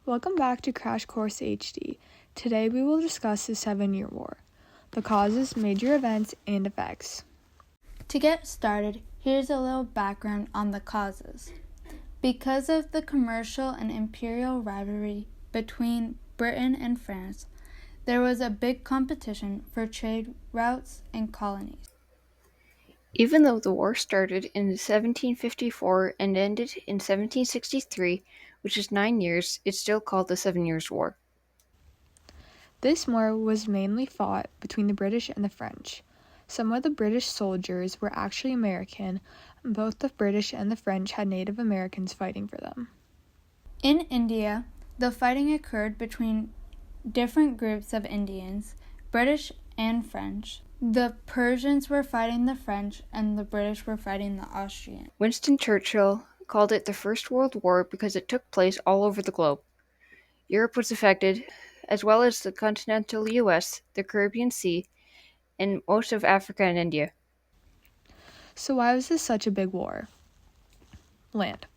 Welcome back to Crash Course HD. Today we will discuss the 7-Year War, the causes, major events, and effects. To get started, here's a little background on the causes. Because of the commercial and imperial rivalry between Britain and France, there was a big competition for trade routes and colonies. Even though the war started in 1754 and ended in 1763, which is 9 years, it's still called the 7 Years' War. This war was mainly fought between the British and the French. Some of the British soldiers were actually American, and both the British and the French had Native Americans fighting for them. In India, the fighting occurred between different groups of Indians, British and French. The Persians were fighting the French, and the British were fighting the Austrians. Winston Churchill called it the First World War because it took place all over the globe. Europe was affected, as well as the continental US, the Caribbean Sea, and most of Africa and India. So why was this such a big war? Land.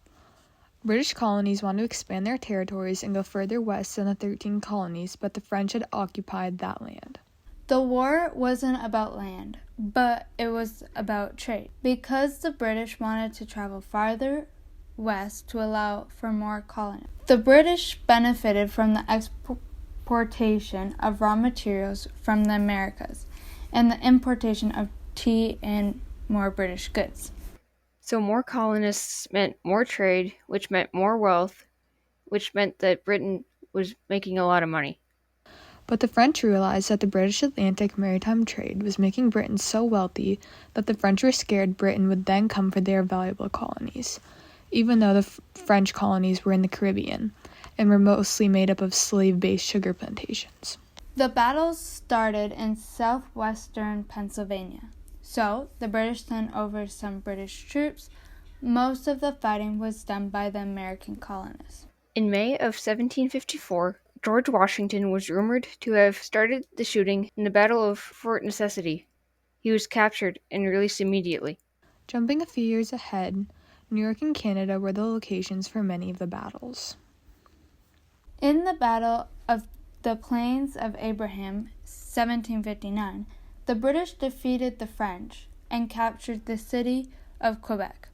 British colonies wanted to expand their territories and go further west than the 13 colonies, but the French had occupied that land. The war wasn't about land, but it was about trade, because the British wanted to travel farther west to allow for more colonies. The British benefited from the exportation of raw materials from the Americas and the importation of tea and more British goods. So more colonists meant more trade, which meant more wealth, which meant that Britain was making a lot of money. But the French realized that the British Atlantic maritime trade was making Britain so wealthy that the French were scared Britain would then come for their valuable colonies, even though the French colonies were in the Caribbean and were mostly made up of slave-based sugar plantations. The battles started in southwestern Pennsylvania, so the British sent over some British troops. Most of the fighting was done by the American colonists. In May of 1754, George Washington was rumored to have started the shooting in the Battle of Fort Necessity. He was captured and released immediately. Jumping a few years ahead, New York and Canada were the locations for many of the battles. In the Battle of the Plains of Abraham, 1759, the British defeated the French and captured the city of Quebec.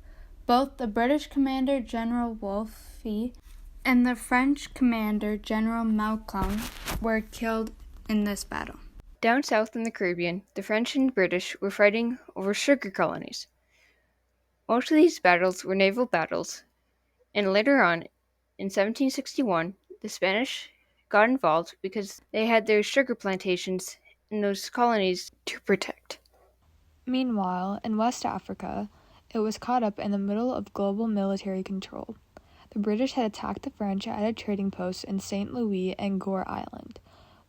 Both the British commander General Wolfe and the French commander General Montcalm were killed in this battle. Down south in the Caribbean, the French and British were fighting over sugar colonies. Most of these battles were naval battles, and later on, in 1761, the Spanish got involved because they had their sugar plantations in those colonies to protect. Meanwhile, in West Africa, it was caught up in the middle of global military control. The British had attacked the French at a trading post in St. Louis and Gore Island,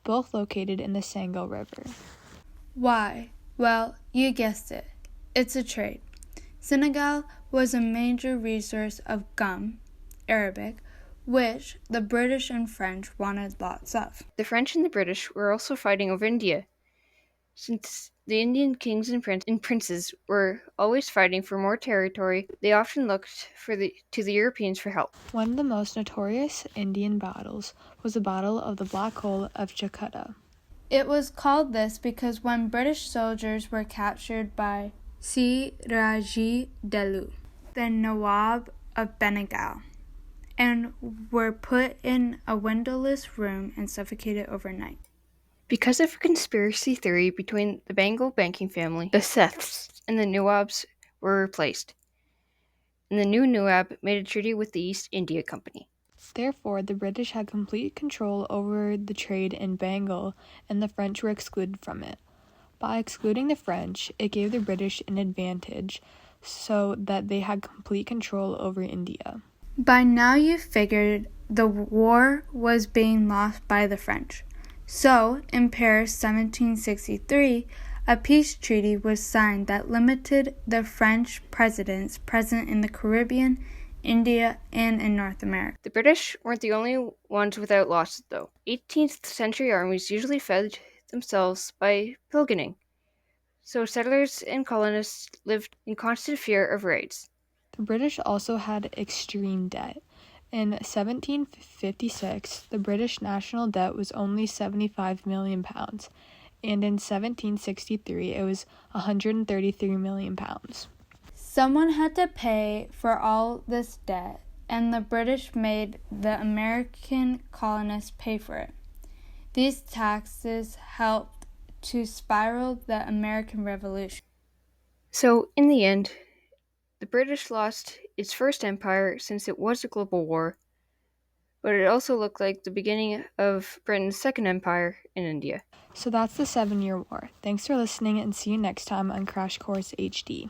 both located in the Sango River. Why? Well, you guessed it. It's a trade. Senegal was a major resource of gum, Arabic, which the British and French wanted lots of. The French and the British were also fighting over India. Since the Indian kings and princes were always fighting for more territory, they often looked to the Europeans for help. One of the most notorious Indian battles was the Battle of the Black Hole of Calcutta. It was called this because when British soldiers were captured by Siraji Delu, the Nawab of Bengal, and were put in a windowless room and suffocated overnight. Because of a conspiracy theory between the Bengal banking family, the Seths, and the Nawabs were replaced, and the new Nawab made a treaty with the East India Company. Therefore, the British had complete control over the trade in Bengal, and the French were excluded from it. By excluding the French, it gave the British an advantage, so that they had complete control over India. By now you figured the war was being lost by the French. So, in Paris 1763, a peace treaty was signed that limited the French presidents present in the Caribbean, India, and in North America. The British weren't the only ones without losses, though. 18th century armies usually fed themselves by pilgriming, so settlers and colonists lived in constant fear of raids. The British also had extreme debt. In 1756, the British national debt was only £75 million, and in 1763 it was £133 million. Someone had to pay for all this debt, and the British made the American colonists pay for it. These taxes helped to spiral the American Revolution. So, in the end, the British lost its first empire since it was a global war, but it also looked like the beginning of Britain's second empire in India. So that's the 7-Year War. Thanks for listening and see you next time on Crash Course HD.